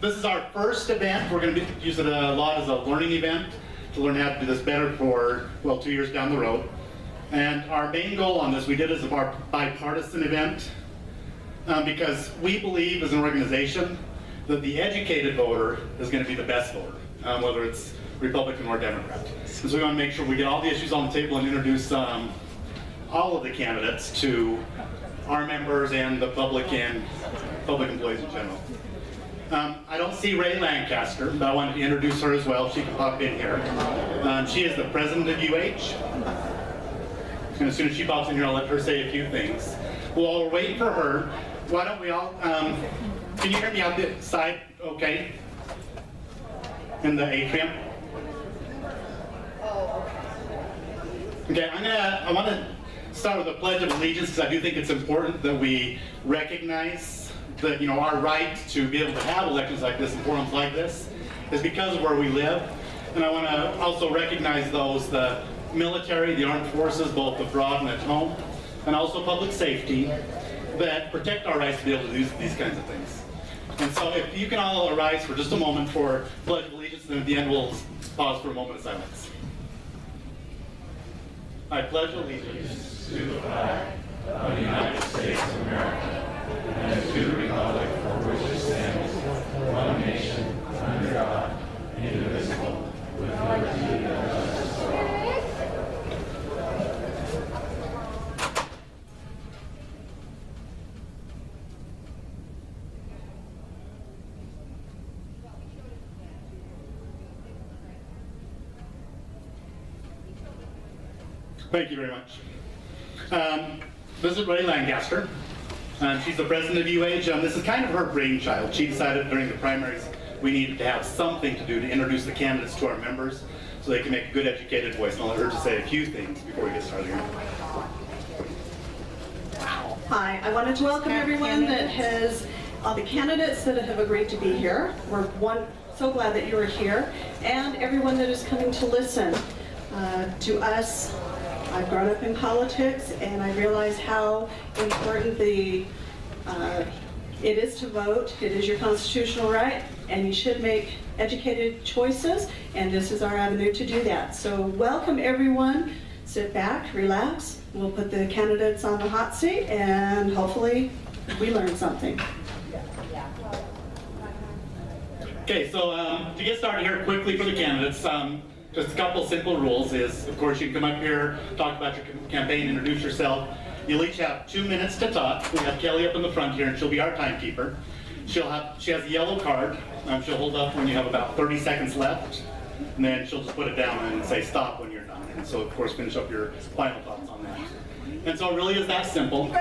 This is our first event. We're going to use it a lot as a learning event to learn how to do this better for, well, 2 years down the road. And our main goal on this, we did as a bipartisan event because we believe as an organization that the educated voter is going to be the best voter, whether it's Republican or Democrat. So we want to make sure we get all the issues on the table and introduce all of the candidates to our members and the public and public employees in general. I don't see Ray Lancaster, but I wanted to introduce her as well. She can pop in here. She is the president of UAGE. And as soon as she pops in here, I'll let her say a few things. While we're waiting for her, why don't we all, can you hear me out the side okay? In the atrium? Okay, I want to start with a pledge of allegiance because I do think it's important that we recognize that, our right to be able to have elections like this and forums like this is because of where we live. And I want to also recognize those, the military, the armed forces, both abroad and at home, and also public safety, that protect our rights to be able to do these kinds of things. And so if you can all arise for just a moment for Pledge of Allegiance, and then at the end we'll pause for a moment of silence. I pledge allegiance to the flag of the United States of America and to the republic for which it stands, one nation, under God, indivisible, with liberty and justice for all. Thank you very much. This is Ray Lancaster. She's the president of UAGE. This is kind of her brainchild. She decided during the primaries we needed to have something to do to introduce the candidates to our members so they can make a good educated voice. And I'll let her just say a few things before we get started here. Hi, I wanted to welcome everyone that has, all the candidates that have agreed to be here. We're so glad that you are here, and everyone that is coming to listen to us. I've grown up in politics, and I realize how important it is to vote. It is your constitutional right, and you should make educated choices, and this is our avenue to do that. So welcome everyone. Sit back, relax. We'll put the candidates on the hot seat, and hopefully we learn something. Okay, so to get started here quickly for the candidates, just a couple simple rules is, of course, you can come up here, talk about your campaign, introduce yourself. You'll each have 2 minutes to talk. We have Kelly up in the front here, and she'll be our timekeeper. She has a yellow card. She'll hold up when you have about 30 seconds left, and then she'll just put it down and say stop when you're done. And so, of course, finish up your final thoughts on that. And so it really is that simple.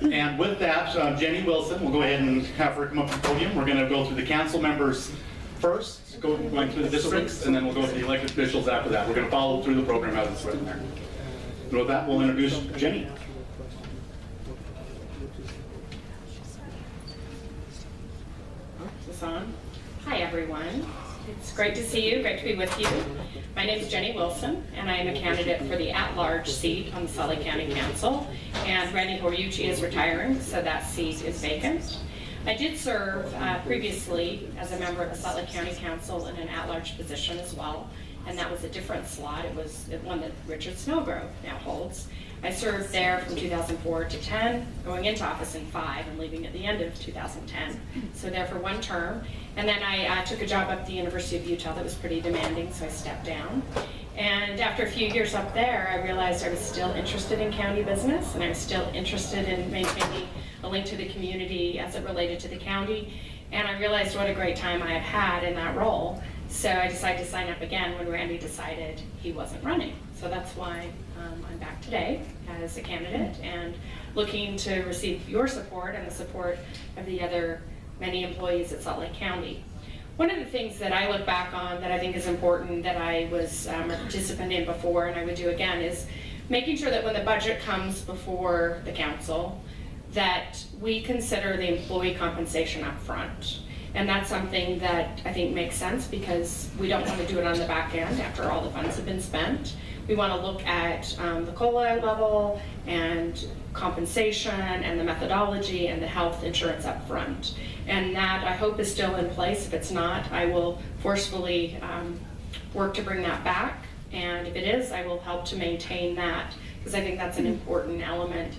And with that, Jenny Wilson, we'll go ahead and have her come up to the podium. We're going to go through the council members first, going through the districts, and then we'll go to the elected officials after that. We're going to follow through the program as it's written there. And with that, we'll introduce Jenny. Is this on? Hi, everyone. It's great to see you, great to be with you. My name is Jenny Wilson, and I am a candidate for the at-large seat on the Salt Lake County Council. And Randy Horiuchi is retiring, so that seat is vacant. I did serve previously as a member of the Salt Lake County Council in an at-large position as well, and that was a different slot. It was one that Richard Snowgrove now holds. I served there from 2004 to 10, going into office in 5 and leaving at the end of 2010. So there for 1 term. And then I took a job up at the University of Utah that was pretty demanding, so I stepped down. And after a few years up there, I realized I was still interested in county business, and I was still interested in maintaining a link to the community as it related to the county. And I realized what a great time I had in that role. So I decided to sign up again when Randy decided he wasn't running. So that's why I'm back today as a candidate and looking to receive your support and the support of the other many employees at Salt Lake County. One of the things that I look back on that I think is important that I was a participant in before and I would do again is making sure that when the budget comes before the council that we consider the employee compensation up front. And that's something that I think makes sense because we don't want to do it on the back end after all the funds have been spent. we want to look at the COLA level and compensation and the methodology and the health insurance up front. And that, I hope, is still in place. If it's not, I will forcefully work to bring that back. And if it is, I will help to maintain that, because I think that's an important element.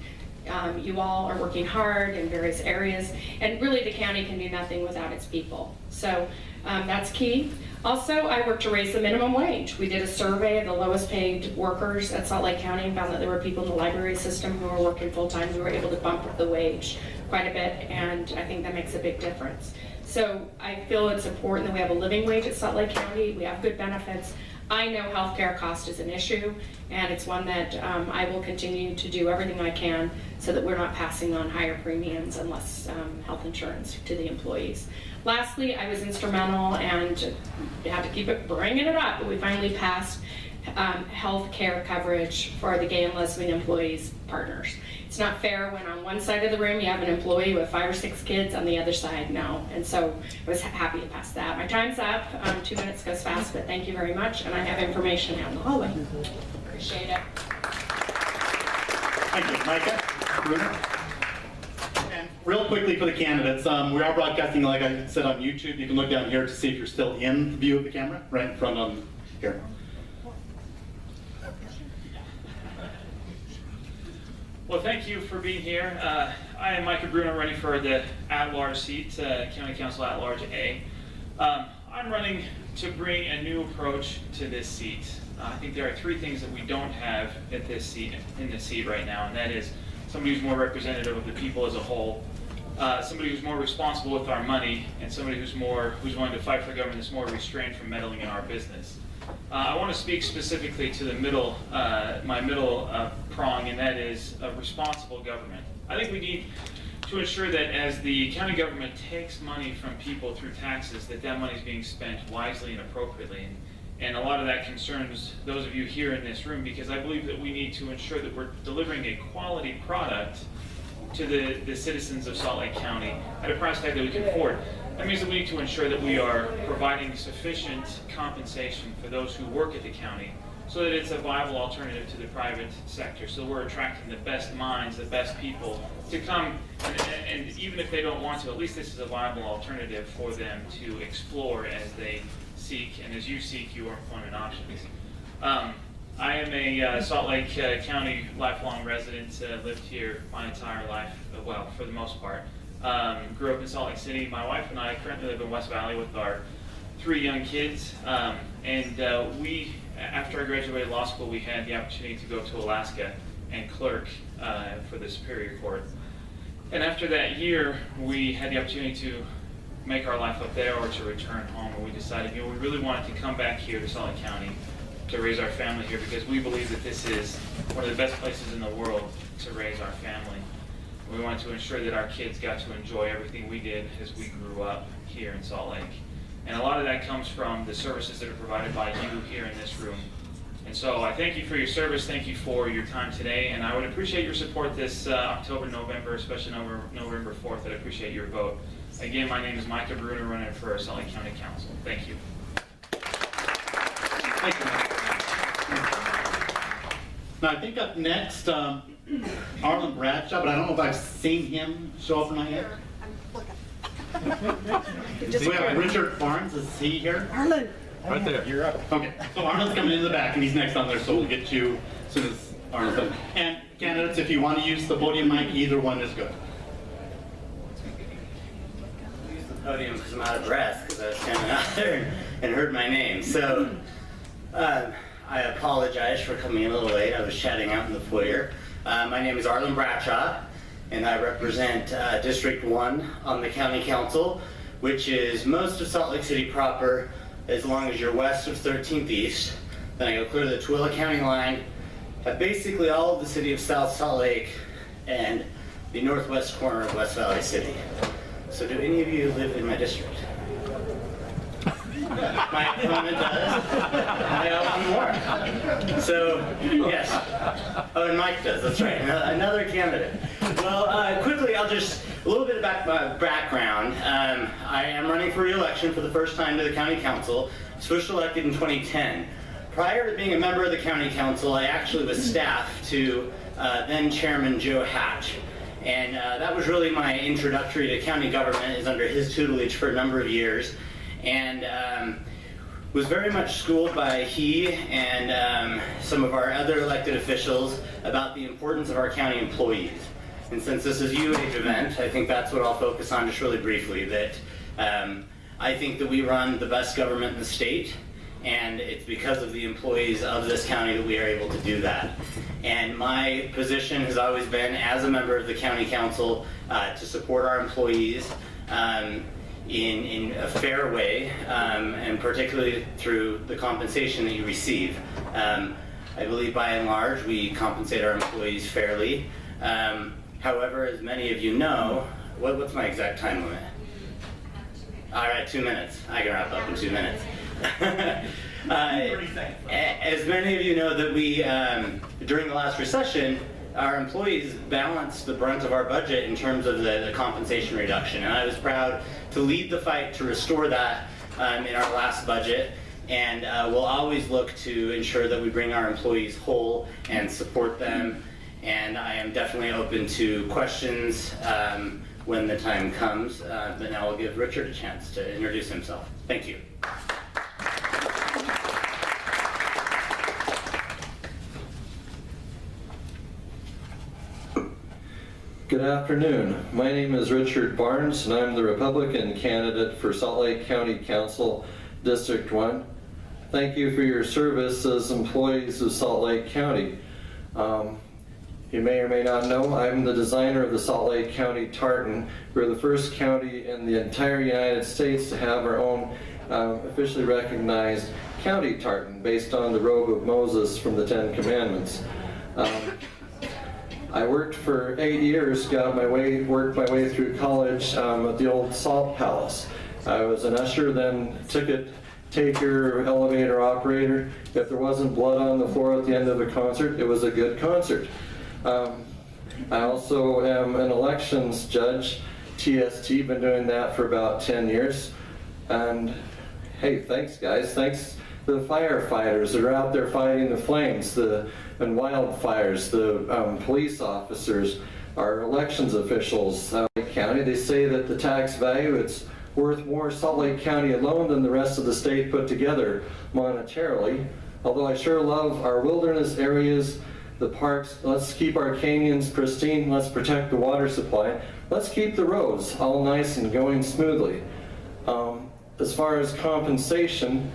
You all are working hard in various areas, and really the county can do nothing without its people. So that's key. Also, I work to raise the minimum wage. We did a survey of the lowest paid workers at Salt Lake County and found that there were people in the library system who were working full-time who were able to bump up the wage quite a bit, and I think that makes a big difference. So I feel it's important that we have a living wage at Salt Lake County. We have good benefits. I know healthcare cost is an issue, and it's one that I will continue to do everything I can so that we're not passing on higher premiums and less health insurance to the employees. Lastly, I was instrumental, and you have to keep bringing it up, but we finally passed health care coverage for the gay and lesbian employees partners. It's not fair when on one side of the room you have an employee with 5 or 6 kids, on the other side, no. And so I was happy to pass that. My time's up. 2 minutes goes fast, but thank you very much. And I have information out in the hallway. Appreciate it. Thank you, Micah. Bruno? And real quickly for the candidates, we are broadcasting, like I said, on YouTube. You can look down here to see if you're still in the view of the camera, right in front on here. Well, thank you for being here. I am Micah Bruno, running for the at-large seat, County Council at-large A. I'm running to bring a new approach to this seat. I think there are 3 things that we don't have at this seat, in this seat right now, and that is somebody who's more representative of the people as a whole, somebody who's more responsible with our money, and somebody who's willing to fight for government that's more restrained from meddling in our business. I want to speak specifically to the middle, my middle prong, and that is a responsible government. I think we need to ensure that as the county government takes money from people through taxes, that money is being spent wisely and appropriately. And a lot of that concerns those of you here in this room, because I believe that we need to ensure that we're delivering a quality product to the citizens of Salt Lake County at a price tag that we can afford. That means that we need to ensure that we are providing sufficient compensation for those who work at the county, so that it's a viable alternative to the private sector. So we're attracting the best minds, the best people to come, and even if they don't want to, at least this is a viable alternative for them to explore as they seek, and as you seek your employment options. I am a Salt Lake County lifelong resident, lived here my entire life, well, for the most part. Grew up in Salt Lake City. My wife and I currently live in West Valley with our 3 young kids, and we, after I graduated law school, we had the opportunity to go to Alaska and clerk for the Superior Court. And after that year, we had the opportunity to make our life up there or to return home, and we decided, we really wanted to come back here to Salt Lake County to raise our family here, because we believe that this is one of the best places in the world to raise our family. We wanted to ensure that our kids got to enjoy everything we did as we grew up here in Salt Lake. And a lot of that comes from the services that are provided by you here in this room. And so I thank you for your service, thank you for your time today, and I would appreciate your support this October, November, especially November 4th. I'd appreciate your vote. Again, my name is Micah Bruno, running for Salt Lake County Council. Thank you. Thank you. Now I think up next, Arlen Bradshaw, but I don't know if I've seen him show up or not yet. We have Richard Barnes. Is he here? Arlen. Right there. You're up. Okay, so Arnold's coming in the back, and he's next on there, so we'll get you as soon as Arnold's done. And candidates, if you want to use the podium mic, either one is good. Use the podium because I'm out of breath, because I was standing out there and heard my name. So I apologize for coming in a little late. I was chatting out in the foyer. My name is Arlen Bradshaw, and I represent District 1 on the County Council, which is most of Salt Lake City proper, as long as you're west of 13th East. Then I go clear to the Tooele County line, have basically all of the city of South Salt Lake and the northwest corner of West Valley City. So do any of you live in my district? My opponent does. I got one more. So, yes. Oh, and Mike does, that's right. Another candidate. Well, quickly, I'll just, a little bit about my background. I am running for re-election for the first time to the County Council. I was first elected in 2010. prior to being a member of the county council, I actually was staff to then Chairman Joe Hatch. And that was really my introductory to county government, is under his tutelage for a number of years. And was very much schooled by he and some of our other elected officials about the importance of our county employees. And since this is a UAGE event, I think that's what I'll focus on just really briefly, that I think that we run the best government in the state, and it's because of the employees of this county that we are able to do that. And my position has always been, as a member of the county council, to support our employees in a fair way, and particularly through the compensation that you receive. I believe by and large we compensate our employees fairly. However, as many of you know, what's my exact time limit? All right, 2 minutes. I can wrap up in 2 minutes. As many of you know, that we, during the last recession, our employees balanced the brunt of our budget in terms of the compensation reduction. And I was proud to lead the fight to restore that in our last budget. And we'll always look to ensure that we bring our employees whole and support them. And I am definitely open to questions when the time comes. But now I'll give Richard a chance to introduce himself. Thank you. Good afternoon. My name is Richard Barnes, and I'm the Republican candidate for Salt Lake County Council, District 1. Thank you for your service as employees of Salt Lake County. You may or may not know, I'm the designer of the Salt Lake County tartan. We're the first county in the entire United States to have our own officially recognized county tartan based on the robe of Moses from the Ten Commandments. I worked for 8 years, worked my way through college at the old Salt Palace. I was an usher, then ticket taker, elevator operator. If there wasn't blood on the floor at the end of a concert, it was a good concert. I also am an elections judge, TST, been doing that for about 10 years. And hey, thanks guys, thanks to the firefighters that are out there fighting the flames, and wildfires, the police officers, our elections officials, Salt Lake County. They say that the tax value, it's worth more Salt Lake County alone than the rest of the state put together monetarily. Although I sure love our wilderness areas, the parks. Let's keep our canyons pristine. Let's protect the water supply. Let's keep the roads all nice and going smoothly. As far as compensation,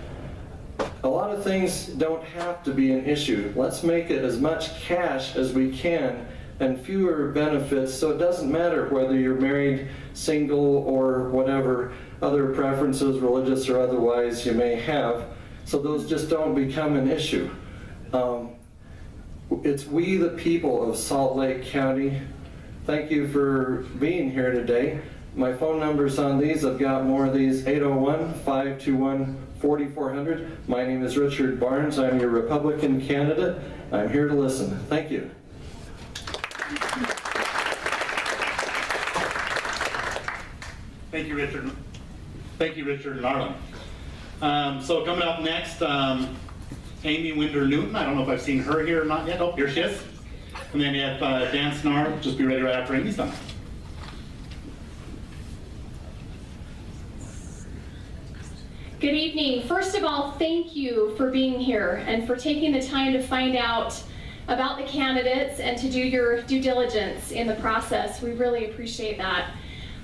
a lot of things don't have to be an issue. Let's make it as much cash as we can and fewer benefits, so it doesn't matter whether you're married, single, or whatever other preferences, religious or otherwise, you may have. So those just don't become an issue. It's we, the people of Salt Lake County. Thank you for being here today. My phone number's on these. I've got more of these, 801-521-4400. My name is Richard Barnes. I'm your Republican candidate. I'm here to listen. Thank you. Thank you, Richard. Thank you, Richard and Arlen. So coming up next, Amy Winder Newton. I don't know if I've seen her here or not yet. Oh, here she is. And then you have Dan Snar. Just be ready right after Amy's done. Good evening. First of all, thank you for being here and for taking the time to find out about the candidates and to do your due diligence in the process. We really appreciate that.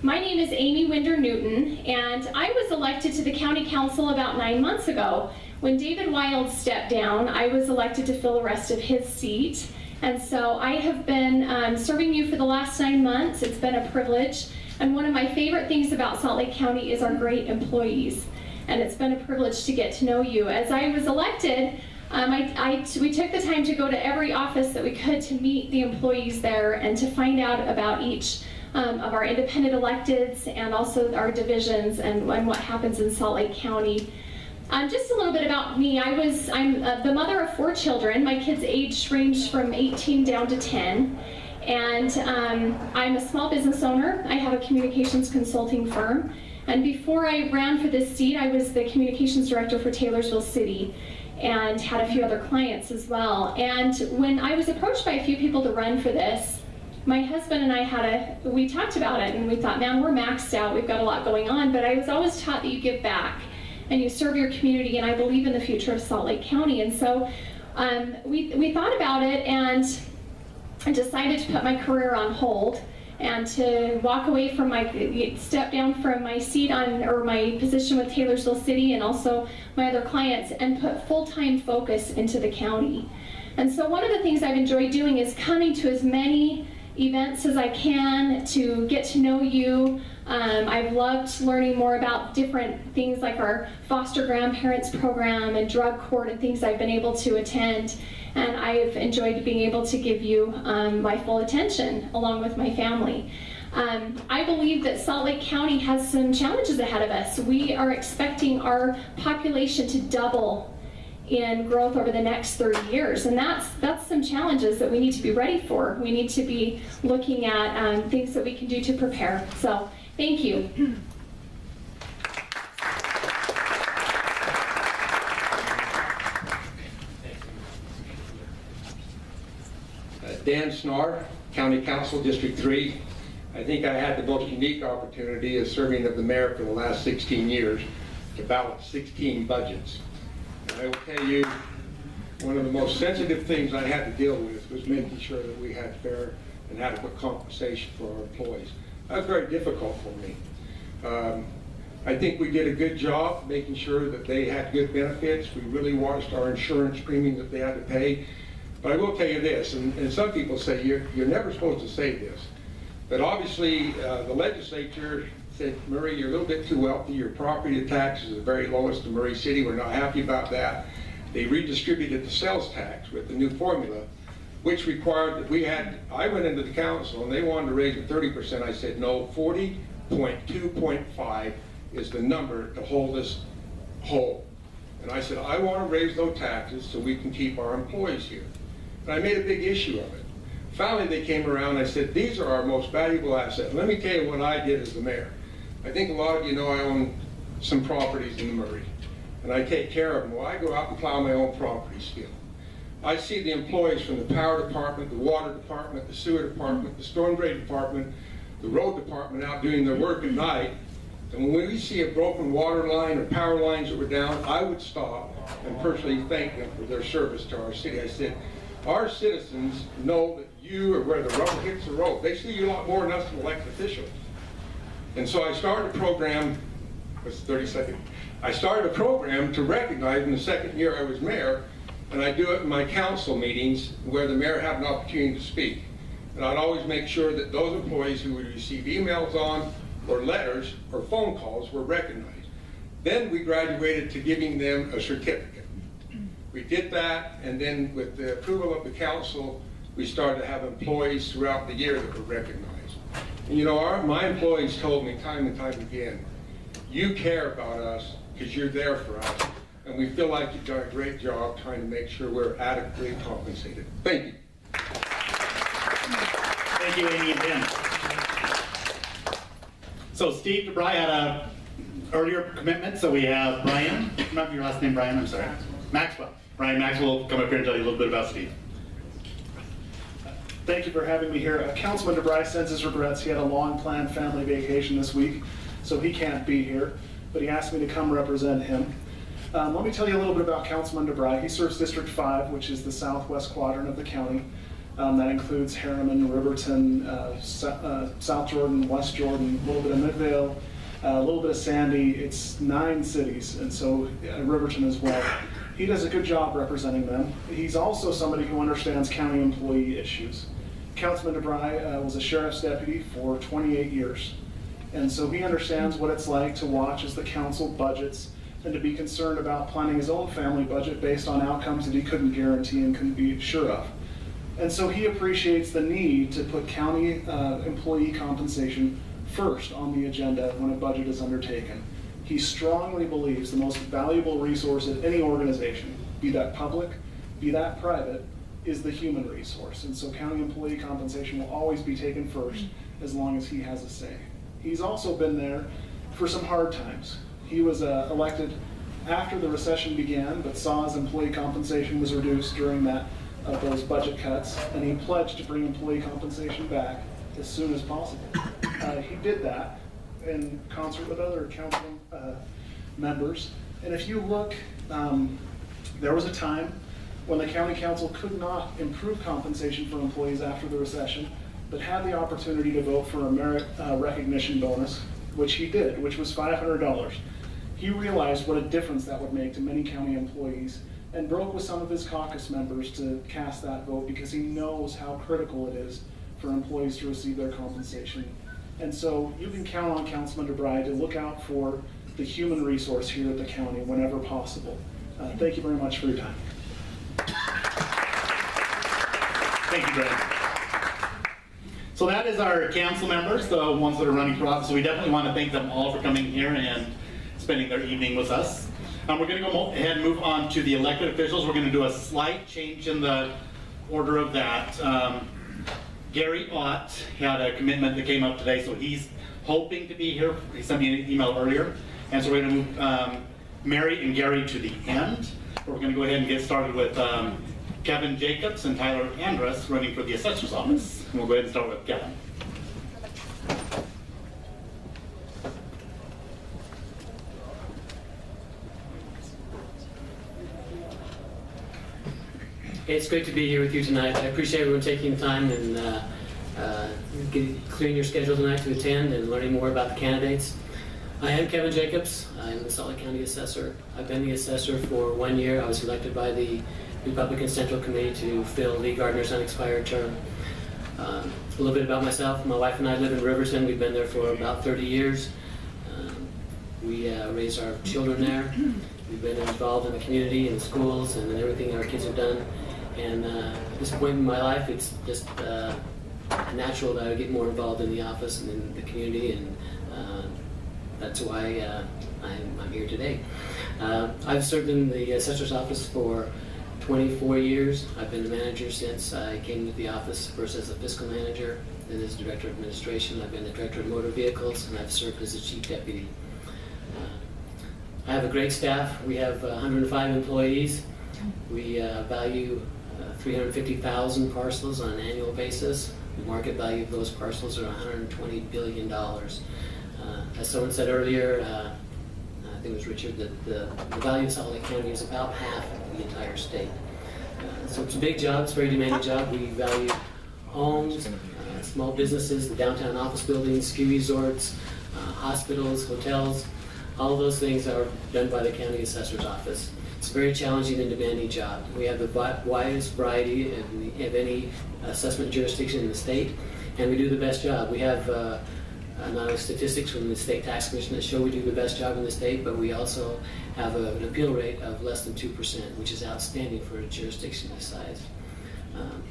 My name is Amy Winder Newton, and I was elected to the County Council about 9 months ago. When David Wild stepped down, I was elected to fill the rest of his seat. And so I have been serving you for the last 9 months. It's been a privilege. And one of my favorite things about Salt Lake County is our great employees. And it's been a privilege to get to know you. As I was elected, we took the time to go to every office that we could to meet the employees there and to find out about each of our independent electeds and also our divisions and what happens in Salt Lake County. Just a little bit about me. I'm the mother of 4 children. My kids' age ranged from 18 down to 10. And I'm a small business owner. I have a communications consulting firm. And before I ran for this seat, I was the communications director for Taylorsville City. and had a few other clients as well. And when I was approached by a few people to run for this, my husband and I we talked about it, and we thought, man, we're maxed out, we've got a lot going on, but I was always taught that you give back and you serve your community, and I believe in the future of Salt Lake County. And so we thought about it, and I decided to put my career on hold and to walk away from step down from my seat or my position with Taylorsville City and also my other clients, and put full-time focus into the county. And so one of the things I've enjoyed doing is coming to as many events as I can to get to know you. I've loved learning more about different things like our foster grandparents program and drug court and things I've been able to attend. And I've enjoyed being able to give you my full attention along with my family. I believe that Salt Lake County has some challenges ahead of us. We are expecting our population to double in growth over the next 30 years. And that's some challenges that we need to be ready for. We need to be looking at things that we can do to prepare. So thank you. Dan Snar, County Council, District 3. I think I had the most unique opportunity of serving as the mayor for the last 16 years to balance 16 budgets. And I will tell you, one of the most sensitive things I had to deal with was making sure that we had fair and adequate compensation for our employees. That was very difficult for me. I think we did a good job making sure that they had good benefits. We really watched our insurance premium that they had to pay. But I will tell you this, and some people say you're never supposed to say this, but obviously the legislature said, Murray, you're a little bit too wealthy, your property taxes are the very lowest in Murray City, we're not happy about that. They redistributed the sales tax with the new formula, which required that I went into the council and they wanted to raise it 30%. I said, no, 40.2.5 is the number to hold us whole. And I said, I want to raise those taxes so we can keep our employees here. And I made a big issue of it. Finally, they came around and I said, these are our most valuable assets. Let me tell you what I did as the mayor. I think a lot of you know I own some properties in the Murray, and I take care of them. Well, I go out and plow my own property still. I see the employees from the power department, the water department, the sewer department, the storm drain department, the road department out doing their work at night. And when we see a broken water line or power lines that were down, I would stop and personally thank them for their service to our city. I said, our citizens know that you are where the rubber hits the road. They see you a lot more than us elected officials. And so I started a program, what's 30 seconds? I started a program to recognize in the second year I was mayor, and I do it in my council meetings where the mayor had an opportunity to speak. And I'd always make sure that those employees who would receive emails on, or letters, or phone calls were recognized. Then we graduated to giving them a certificate. We did that, and then with the approval of the council, we started to have employees throughout the year that were recognized. And you know, my employees told me time and time again, you care about us because you're there for us, and we feel like you've done a great job trying to make sure we're adequately compensated. Thank you. Thank you, Amy and Ben. So Steve DeBry had a earlier commitment, so we have Brian. Remember your last name, Brian? I'm sorry. Maxwell. Brian Maxwell will come up here and tell you a little bit about Steve. Thank you for having me here. Councilman DeBry sends his regrets. He had a long-planned family vacation this week, so he can't be here, but he asked me to come represent him. Let me tell you a little bit about Councilman DeBry. He serves District 5, which is the southwest quadrant of the county. That includes Harriman, Riverton, South Jordan, West Jordan, a little bit of Midvale, a little bit of Sandy. It's 9 cities, and so Riverton as well. He does a good job representing them. He's also somebody who understands county employee issues. Councilman DeBry was a sheriff's deputy for 28 years. And so he understands what it's like to watch as the council budgets and to be concerned about planning his own family budget based on outcomes that he couldn't guarantee and couldn't be sure of. And so he appreciates the need to put county employee compensation first on the agenda when a budget is undertaken. He strongly believes the most valuable resource of any organization, be that public, be that private, is the human resource. And so county employee compensation will always be taken first as long as he has a say. He's also been there for some hard times. He was elected after the recession began, but saw his employee compensation was reduced during those budget cuts, and he pledged to bring employee compensation back as soon as possible. He did that in concert with other council members. And if you look, there was a time when the county council could not improve compensation for employees after the recession, but had the opportunity to vote for a merit recognition bonus, which he did, which was $500. He realized what a difference that would make to many county employees and broke with some of his caucus members to cast that vote because he knows how critical it is for employees to receive their compensation. And so you can count on Councilman DeBry to look out for the human resource here at the county whenever possible. Thank you very much for your time. Thank you, Brad. So that is our council members, the ones that are running for office. So we definitely want to thank them all for coming here and spending their evening with us. We're going to go ahead and move on to the elected officials. We're going to do a slight change in the order of that. Gary Ott had a commitment that came up today, so he's hoping to be here. He sent me an email earlier. And so we're going to move Mary and Gary to the end. We're going to go ahead and get started with Kevin Jacobs and Tyler Andrus running for the assessor's office. And we'll go ahead and start with Kevin. It's great to be here with you tonight. I appreciate everyone taking the time and clearing your schedule tonight to attend and learning more about the candidates. I am Kevin Jacobs. I'm the Salt Lake County Assessor. I've been the assessor for 1 year. I was elected by the Republican Central Committee to fill Lee Gardner's unexpired term. A little bit about myself. My wife and I live in Riverton. We've been there for about 30 years. We raise our children there. We've been involved in the community and schools and everything our kids have done. And at this point in my life, it's just natural that I get more involved in the office and in the community, and that's why I'm here today. I've served in the assessor's office for 24 years. I've been a manager since I came to the office, first as a fiscal manager, then as director of administration. I've been the director of motor vehicles, and I've served as a chief deputy. I have a great staff. We have 105 employees. We value 350,000 parcels on an annual basis. The market value of those parcels are $120 billion. As someone said earlier, I think it was Richard, that the value of Salt Lake County is about half of the entire state. So it's a big job, it's a very demanding job. We value homes, small businesses, the downtown office buildings, ski resorts, hospitals, hotels. All of those things are done by the county assessor's office. It's a very challenging and demanding job. We have the widest variety of any assessment jurisdiction in the state, and we do the best job. We have not only statistics from the State Tax Commission that show we do the best job in the state, but we also have an appeal rate of less than 2%, which is outstanding for a jurisdiction this size.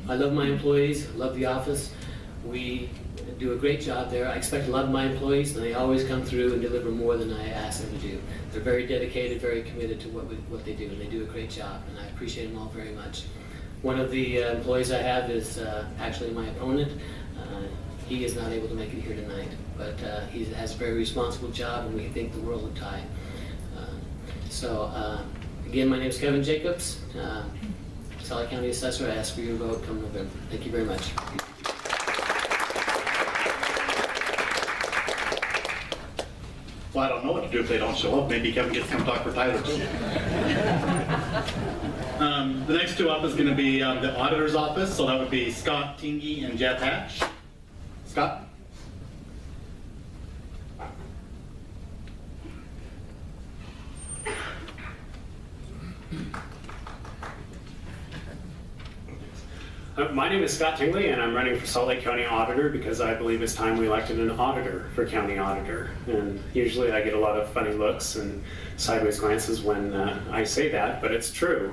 I love my employees, I love the office. We do a great job there. I expect a lot of my employees, and they always come through and deliver more than I ask them to do. They're very dedicated, very committed to what they do, and they do a great job, and I appreciate them all very much. One of the employees I have is actually my opponent. He is not able to make it here tonight, but he has a very responsible job, and we think the world of Ty. Again, my name is Kevin Jacobs, Salt Lake County Assessor. I ask for your vote come November. Thank you very much. Well, I don't know what to do if they don't show up. Maybe Kevin gets to come talk for Tyler too. The next two up is going to be the auditor's office, so that would be Scott Tingy and Jeff Hatch. Scott? My name is Scott Tingley, and I'm running for Salt Lake County Auditor because I believe it's time we elected an auditor for county auditor. And usually I get a lot of funny looks and sideways glances when I say that, but it's true.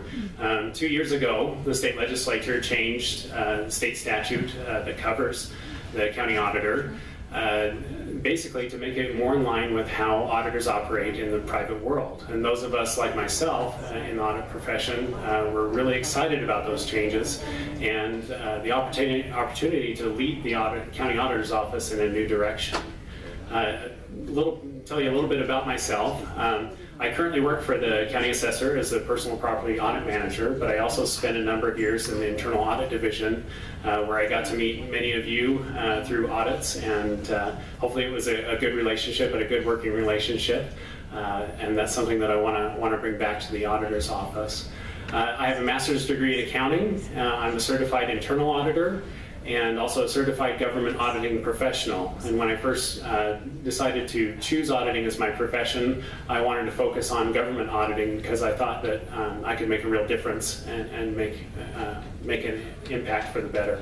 2 years ago, the state legislature changed the state statute that covers the county auditor, basically to make it more in line with how auditors operate in the private world. And those of us like myself in the audit profession were really excited about those changes and the opportunity to lead the county auditor's office in a new direction. Tell you a little bit about myself. I currently work for the county assessor as a personal property audit manager, but I also spent a number of years in the internal audit division where I got to meet many of you through audits, and hopefully it was a good relationship and a good working relationship, and that's something that I want to bring back to the auditor's office. I have a master's degree in accounting. I'm a certified internal auditor and also a certified government auditing professional. And when I first decided to choose auditing as my profession, I wanted to focus on government auditing because I thought that I could make a real difference and make an impact for the better.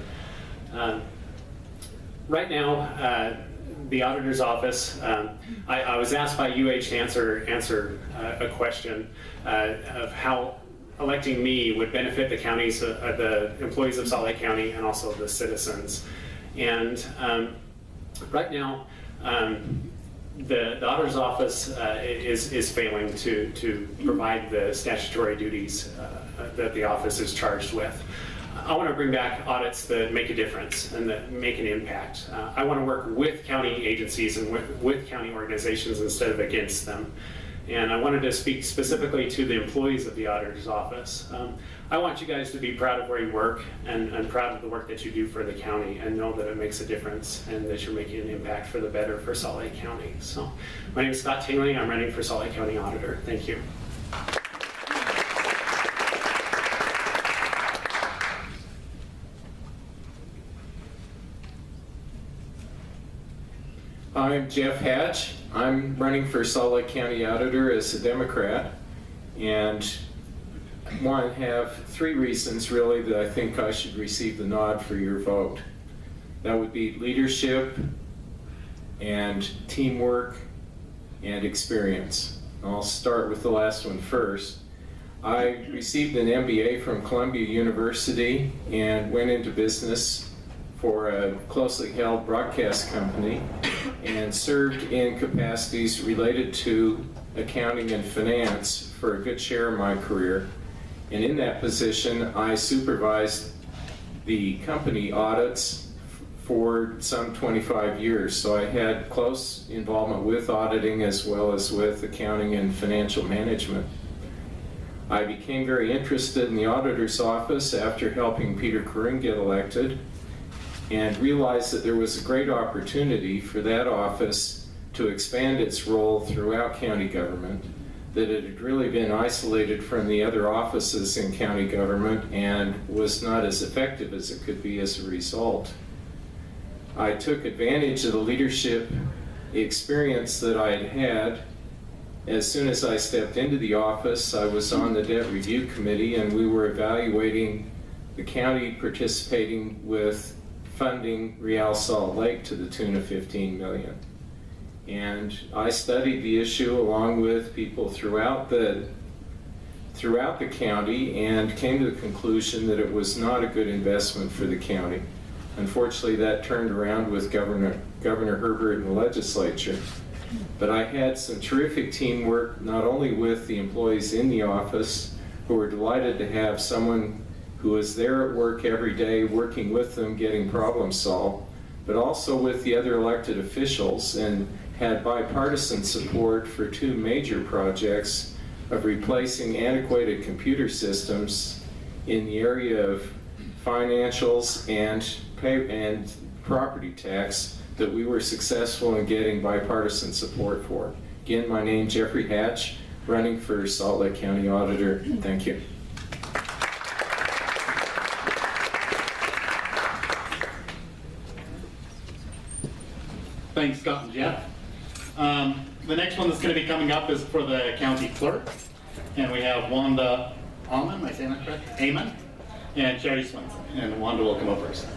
Right now, the auditor's office, I was asked by UAGE to answer a question of how electing me would benefit the counties, the employees of Salt Lake County, and also the citizens. And right now, the auditor's office is failing to provide the statutory duties that the office is charged with. I want to bring back audits that make a difference and that make an impact. I want to work with county agencies and with county organizations instead of against them. And I wanted to speak specifically to the employees of the auditor's office. I want you guys to be proud of where you work and proud of the work that you do for the county, and know that it makes a difference and that you're making an impact for the better for Salt Lake County. So my name is Scott Tingley. I'm running for Salt Lake County Auditor. Thank you. I'm Jeff Hatch. I'm running for Salt Lake County Auditor as a Democrat, and I want to have 3 reasons really that I think I should receive the nod for your vote. That would be leadership and teamwork and experience. I'll start with the last one first. I received an MBA from Columbia University and went into business for a closely held broadcast company and served in capacities related to accounting and finance for a good share of my career. And in that position, I supervised the company audits for some 25 years. So I had close involvement with auditing as well as with accounting and financial management. I became very interested in the auditor's office after helping Peter Corrin get elected, and realized that there was a great opportunity for that office to expand its role throughout county government, that it had really been isolated from the other offices in county government and was not as effective as it could be as a result. I took advantage of the leadership experience that I had had. As soon as I stepped into the office, I was on the debt review committee, and we were evaluating the county participating with funding Real Salt Lake to the tune of $15 million. And I studied the issue along with people throughout the county and came to the conclusion that it was not a good investment for the county. Unfortunately, that turned around with Governor Herbert in the legislature. But I had some terrific teamwork, not only with the employees in the office, who were delighted to have someone who was there at work every day, working with them, getting problems solved, but also with the other elected officials, and had bipartisan support for 2 major projects of replacing antiquated computer systems in the area of financials and property tax that we were successful in getting bipartisan support for. Again, my name is Jeffrey Hatch, running for Salt Lake County Auditor. Thank you. Thanks, Scott and Jeff. The next one that's going to be coming up is for the county clerk. And we have Wanda Amon, am I saying that correct? Amon, and Sherry Swenson. And Wanda will come up first.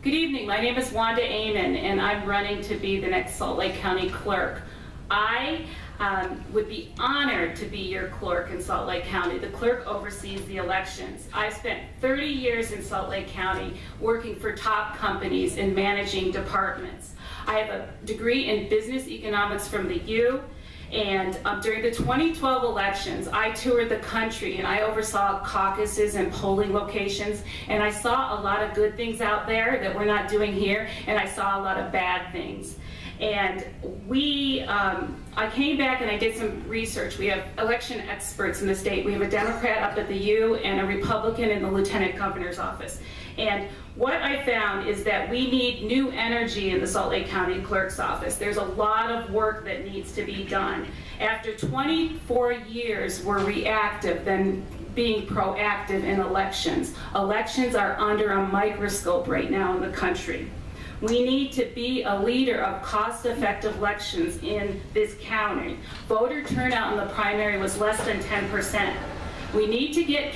Good evening, my name is Wanda Amon, and I'm running to be the next Salt Lake County clerk. I would be honored to be your clerk in Salt Lake County. The clerk oversees the elections. I've spent 30 years in Salt Lake County working for top companies and managing departments. I have a degree in business economics from the U, And during the 2012 elections, I toured the country and I oversaw caucuses and polling locations, and I saw a lot of good things out there that we're not doing here, and I saw a lot of bad things. And I came back and I did some research. We have election experts in the state. We have a Democrat up at the U and a Republican in the Lieutenant Governor's office. And what I found is that we need new energy in the Salt Lake County Clerk's office. There's a lot of work that needs to be done. After 24 years, we're reactive than being proactive in elections. Elections are under a microscope right now in the country. We need to be a leader of cost-effective elections in this county. Voter turnout in the primary was less than 10%. We need to get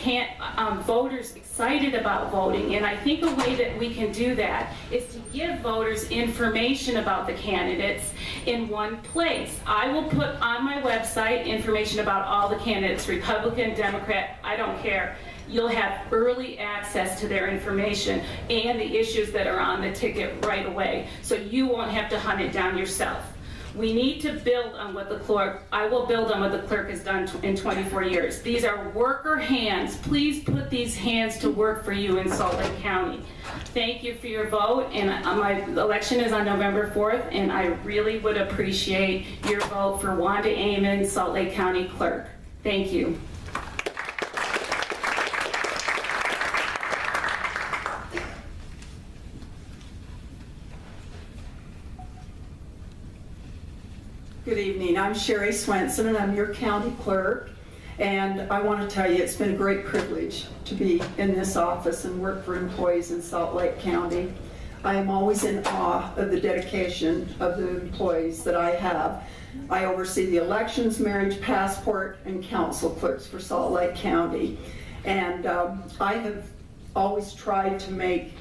voters excited about voting, and I think a way that we can do that is to give voters information about the candidates in one place. I will put on my website information about all the candidates, Republican, Democrat, I don't care. You'll have early access to their information and the issues that are on the ticket right away, so you won't have to hunt it down yourself. We need to build on what the clerk, I will build on what the clerk has done in 24 years. These are worker hands. Please put these hands to work for you in Salt Lake County. Thank you for your vote, and my election is on November 4th, and I really would appreciate your vote for Wanda Amon, Salt Lake County Clerk. Thank you. Good evening. I'm Sherry Swenson, and I'm your county clerk. And I want to tell you, it's been a great privilege to be in this office and work for employees in Salt Lake County. I am always in awe of the dedication of the employees that I have. I oversee the elections, marriage passport, and council clerks for Salt Lake County. And I have always tried to make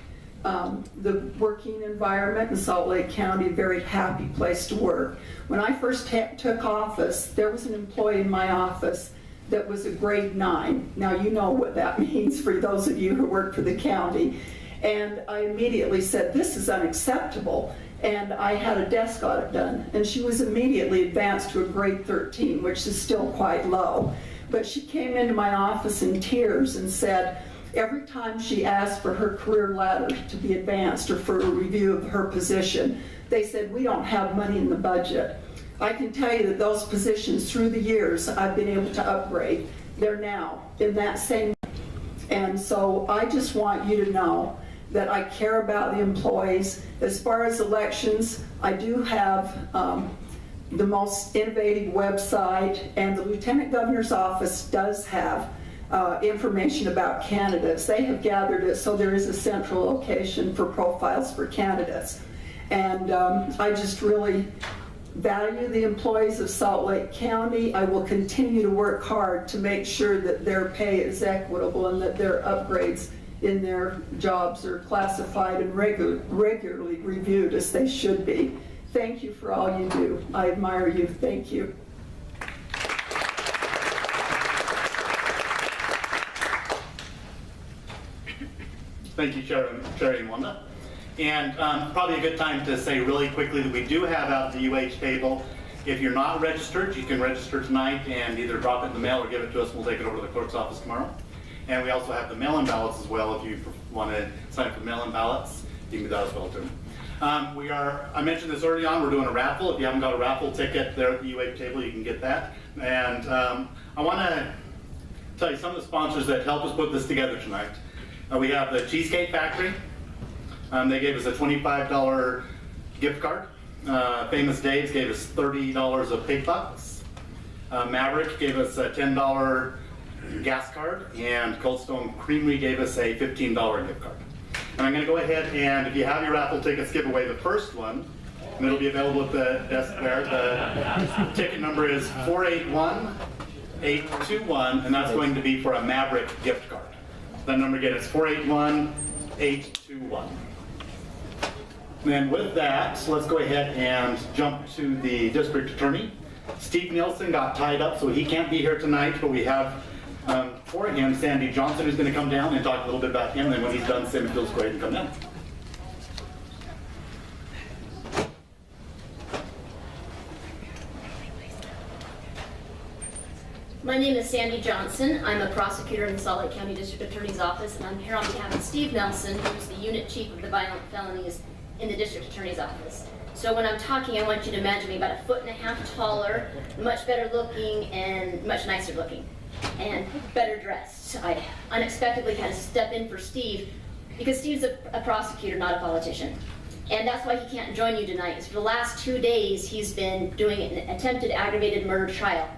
the working environment in Salt Lake County a very happy place to work. When I first took office, there was an employee in my office that was a grade 9. Now you know what that means for those of you who work for the county. And I immediately said, this is unacceptable. And I had a desk audit done, and she was immediately advanced to a grade 13, which is still quite low. But she came into my office in tears and said, every time she asked for her career ladder to be advanced or for a review of her position, they said, we don't have money in the budget. I can tell you that those positions through the years I've been able to upgrade. They're now in that same. And so I just want you to know that I care about the employees. As far as elections, I do have the most innovative website, and the Lieutenant Governor's office does have information about candidates. They have gathered it so there is a central location for profiles for candidates. And I just really value the employees of Salt Lake County. I will continue to work hard to make sure that their pay is equitable and that their upgrades in their jobs are classified and regularly reviewed as they should be. Thank you for all you do. I admire you. Thank you. Thank you, Sherry and Wanda. And probably a good time to say really quickly that we do have out the UAGE table. If you're not registered, you can register tonight and either drop it in the mail or give it to us. We'll take it over to the clerk's office tomorrow. And we also have the mail-in ballots as well. If you want to sign up for mail-in ballots, you can do that as well too. I mentioned this early on, we're doing a raffle. If you haven't got a raffle ticket there at the UAGE table, you can get that. And I want to tell you some of the sponsors that helped us put this together tonight. We have the Cheesecake Factory. They gave us a $25 gift card. Famous Dave's gave us $30 of pig bucks. Maverick gave us a $10 gas card, and Cold Stone Creamery gave us a $15 gift card. And I'm going to go ahead and, if you have your raffle tickets, give away the first one, and it'll be available at the desk there. The ticket number is 481821, and that's going to be for a Maverick gift card. That number again is 481821. And with that, let's go ahead and jump to the district attorney. Steve Nielsen got tied up, so he can't be here tonight, but we have for him Sandy Johnson, who's going to come down and talk a little bit about him, and then when he's done, Sam feels great and come down. My name is Sandy Johnson. I'm a prosecutor in the Salt Lake County District Attorney's Office, and I'm here on behalf of Steve Nelson, who's the unit chief of the violent felonies in the District Attorney's Office. So when I'm talking, I want you to imagine me about 1.5 feet taller, much better looking, and much nicer looking, and better dressed. I unexpectedly had to step in for Steve, because Steve's a prosecutor, not a politician. And that's why he can't join you tonight. For the last 2 days, he's been doing an attempted aggravated murder trial,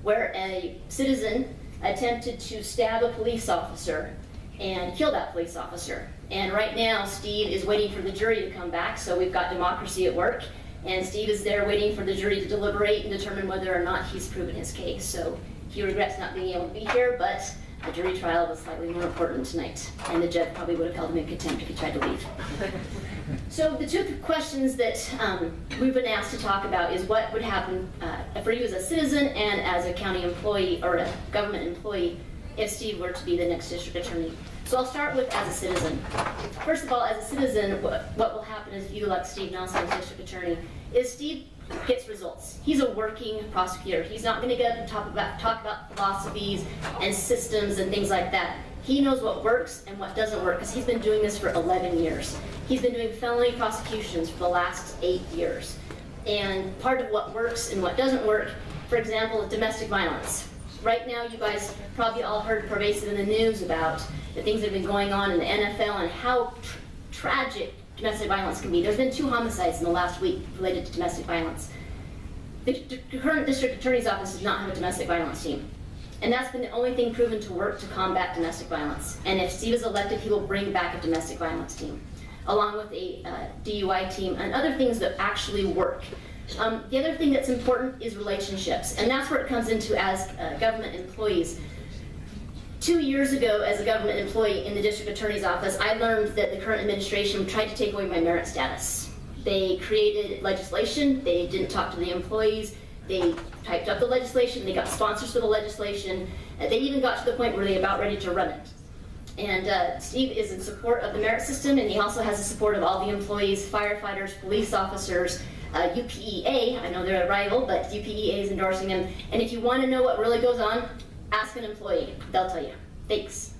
where a citizen attempted to stab a police officer and kill that police officer. And right now, Steve is waiting for the jury to come back, so we've got democracy at work, and Steve is there waiting for the jury to deliberate and determine whether or not he's proven his case. So he regrets not being able to be here, but the jury trial was slightly more important tonight, and the judge probably would have held him in contempt if he tried to leave. So the two questions that we've been asked to talk about is what would happen for you as a citizen and as a county employee or a government employee if Steve were to be the next district attorney. So I'll start with as a citizen. First of all, as a citizen, what will happen if you elect Steve Nelson as district attorney is Steve gets results. He's a working prosecutor. He's not going to get up and talk about philosophies and systems and things like that. He knows what works and what doesn't work because he's been doing this for 11 years. He's been doing felony prosecutions for the last 8 years. And part of what works and what doesn't work, for example, is domestic violence. Right now, you guys probably all heard pervasive in the news about the things that have been going on in the NFL and how tragic domestic violence can be. There's been 2 homicides in the last week related to domestic violence. The current district attorney's office does not have a domestic violence team. And that's been the only thing proven to work to combat domestic violence. And if Steve is elected, he will bring back a domestic violence team, along with a DUI team and other things that actually work. The other thing that's important is relationships, and that's where it comes into as government employees. 2 years ago, as a government employee in the district attorney's office, I learned that the current administration tried to take away my merit status. They created legislation, they didn't talk to the employees, they typed up the legislation, they got sponsors for the legislation, they even got to the point where they're about ready to run it. And Steve is in support of the merit system, and he also has the support of all the employees, firefighters, police officers, UPEA, I know they're a rival, but UPEA is endorsing him. And if you want to know what really goes on, ask an employee, they'll tell you. Thanks.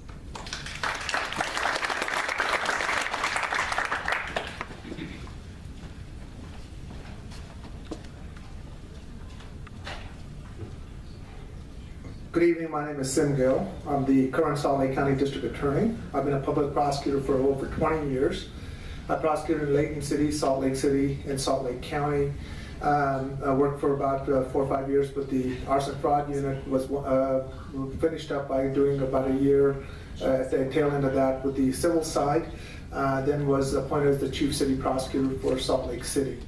Good evening, my name is Sim Gill. I'm the current Salt Lake County District Attorney. I've been a public prosecutor for over 20 years. I prosecuted in Layton City, Salt Lake City, and Salt Lake County. I worked for about 4 or 5 years, but the arson fraud unit was finished up by doing about a year at the tail end of that with the civil side. Then was appointed as the chief city prosecutor for Salt Lake City.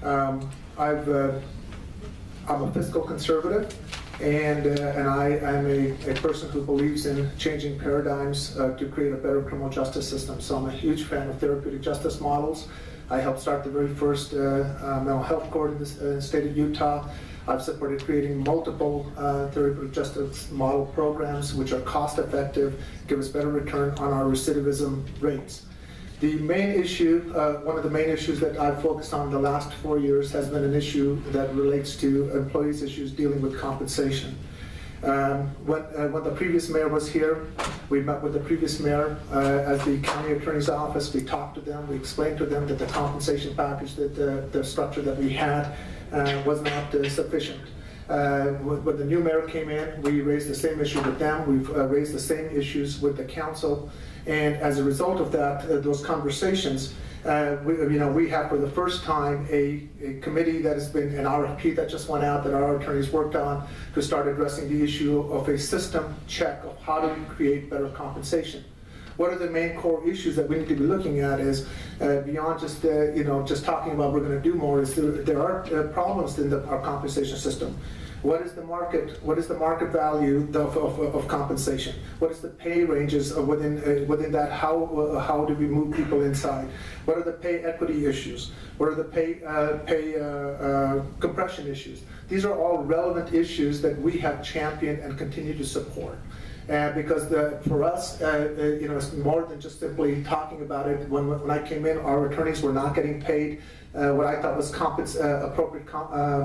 I'm a fiscal conservative. And I am a person who believes in changing paradigms to create a better criminal justice system. So I'm a huge fan of therapeutic justice models. I helped start the very first mental health court in the state of Utah. I've supported creating multiple therapeutic justice model programs which are cost effective, give us better return on our recidivism rates. The main issue, one of the main issues that I've focused on the last 4 years has been an issue that relates to employees' issues dealing with compensation. When the previous mayor was here, we met with the previous mayor at the county attorney's office. We talked to them, we explained to them that the compensation package, that the structure that we had was not sufficient. When the new mayor came in, we raised the same issue with them. We've raised the same issues with the council. And as a result of that, those conversations, we have for the first time a committee that has been an RFP that just went out that our attorneys worked on to start addressing the issue of a system check of how to create better compensation. What are the main core issues that we need to be looking at is beyond just just talking about we're going to do more, is there are problems in our compensation system. What is the market? What is the market value of compensation? What is the pay ranges within that? How do we move people inside? What are the pay equity issues? What are the pay compression issues? These are all relevant issues that we have championed and continue to support. because for us, it's more than just simply talking about it. When I came in, our attorneys were not getting paid what I thought was appropriate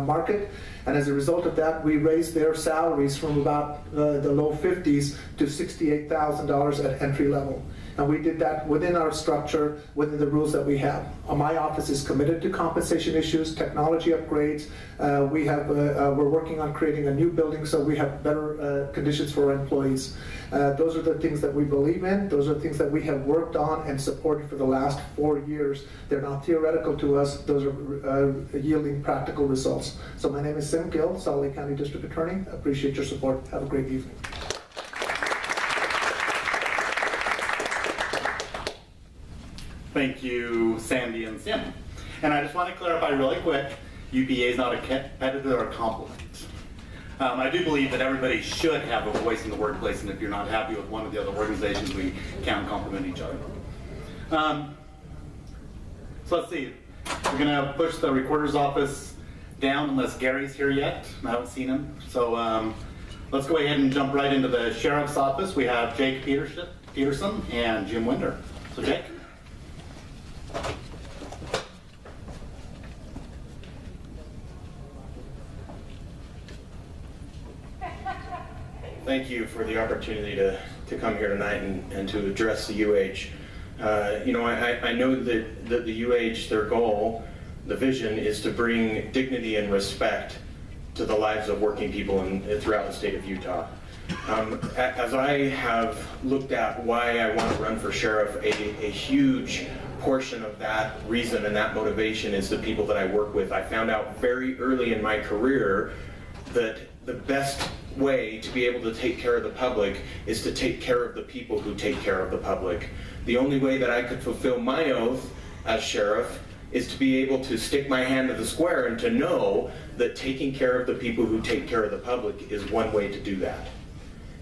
market, and as a result of that, we raised their salaries from about the low 50s to $68,000 at entry level. And we did that within our structure, within the rules that we have. My office is committed to compensation issues, technology upgrades. We're working on creating a new building so we have better conditions for our employees. Those are the things that we believe in. Those are things that we have worked on and supported for the last 4 years. They're not theoretical to us. Those are yielding practical results. So my name is Sim Gill, Salt Lake County District Attorney. I appreciate your support. Have a great evening. Thank you, Sandy and Sim. And I just want to clarify really quick, UPA is not a competitor or a compliment. I do believe that everybody should have a voice in the workplace, and if you're not happy with one of the other organizations, we can compliment each other. So let's see. We're going to push the recorder's office down unless Gary's here yet. I haven't seen him. So let's go ahead and jump right into the sheriff's office. We have Jake Peterson and Jim Winder. So Jake. Thank you for the opportunity to come here tonight and to address the UAGE. I know that the UAGE, their goal, the vision, is to bring dignity and respect to the lives of working people throughout the state of Utah. As I have looked at why I want to run for sheriff, a huge portion of that reason and that motivation is the people that I work with. I found out very early in my career that the best way to be able to take care of the public is to take care of the people who take care of the public. The only way that I could fulfill my oath as sheriff is to be able to stick my hand to the square and to know that taking care of the people who take care of the public is one way to do that.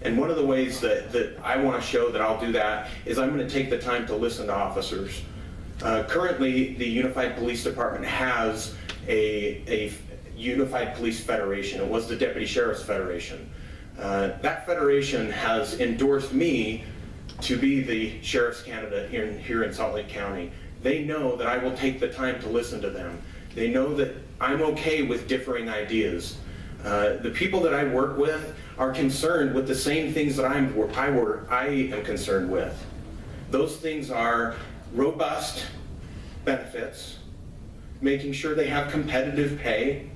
And one of the ways that I want to show that I'll do that is I'm going to take the time to listen to officers. Currently, the Unified Police Department has a Unified Police Federation. It was the Deputy Sheriff's Federation. That federation has endorsed me to be the sheriff's candidate here in Salt Lake County. They know that I will take the time to listen to them. They know that I'm okay with differing ideas. The people that I work with are concerned with the same things that I am concerned with. Those things are robust benefits, making sure they have competitive pay,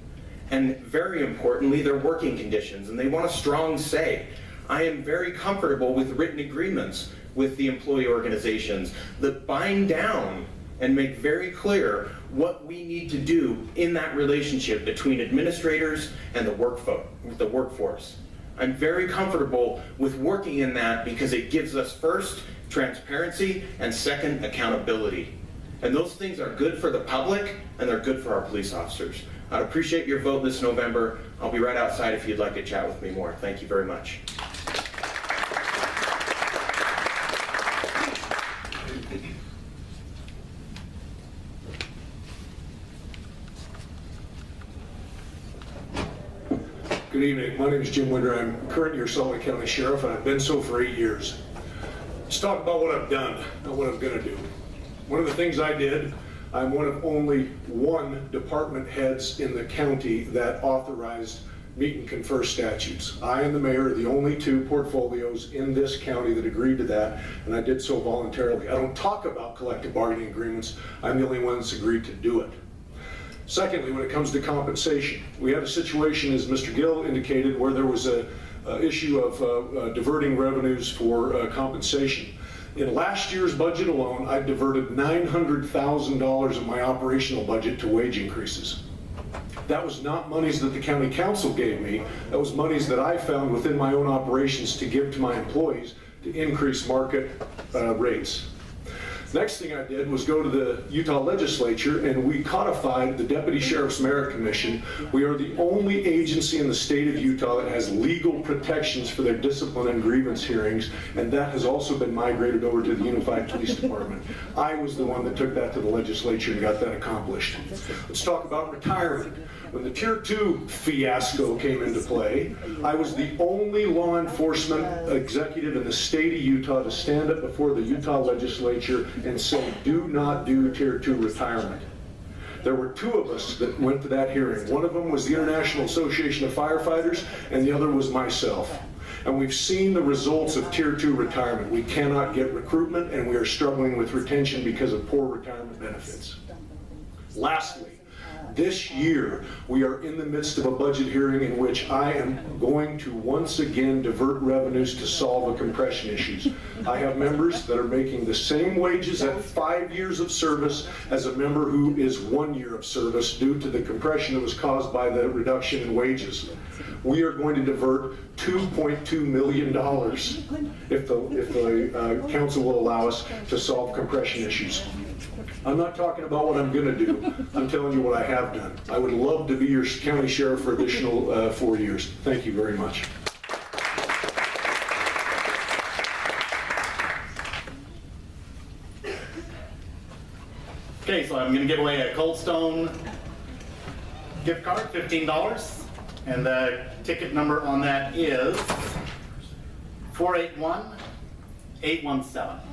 and very importantly, their working conditions, and they want a strong say. I am very comfortable with written agreements with the employee organizations that bind down and make very clear what we need to do in that relationship between administrators and the workforce. I'm very comfortable with working in that because it gives us first transparency and second accountability. And those things are good for the public and they're good for our police officers. I'd appreciate your vote this November. I'll be right outside if you'd like to chat with me more. Thank you very much. Good evening. My name is Jim Winder. I'm currently your Salt Lake County Sheriff, and I've been so for 8 years. Let's talk about what I've done, not what I'm going to do. One of the things I did, I'm one of only one department heads in the county that authorized meet and confer statutes. I and the mayor are the only two portfolios in this county that agreed to that, and I did so voluntarily. I don't talk about collective bargaining agreements. I'm the only one that's agreed to do it. Secondly, when it comes to compensation, we had a situation, as Mr. Gill indicated, where there was a issue of diverting revenues for compensation. In last year's budget alone, I diverted $900,000 of my operational budget to wage increases. That was not monies that the county council gave me. That was monies that I found within my own operations to give to my employees to increase market rates. Next thing I did was go to the Utah legislature and we codified the Deputy Sheriff's Merit Commission. We are the only agency in the state of Utah that has legal protections for their discipline and grievance hearings, and that has also been migrated over to the Unified Police Department. I was the one that took that to the legislature and got that accomplished. Let's talk about retirement. When the Tier 2 fiasco came into play, I was the only law enforcement executive in the state of Utah to stand up before the Utah legislature and say, do not do Tier 2 retirement. There were two of us that went to that hearing. One of them was the International Association of Firefighters, and the other was myself. And we've seen the results of Tier 2 retirement. We cannot get recruitment, and we are struggling with retention because of poor retirement benefits. Lastly, this year, we are in the midst of a budget hearing in which I am going to once again divert revenues to solve the compression issues. I have members that are making the same wages at 5 years of service as a member who is 1 year of service due to the compression that was caused by the reduction in wages. We are going to divert $2.2 million if the council will allow us to solve compression issues. I'm not talking about what I'm going to do. I'm telling you what I have done. I would love to be your county sheriff for additional 4 years. Thank you very much. Okay, so I'm going to give away a Cold Stone gift card, $15. And the ticket number on that is 481817.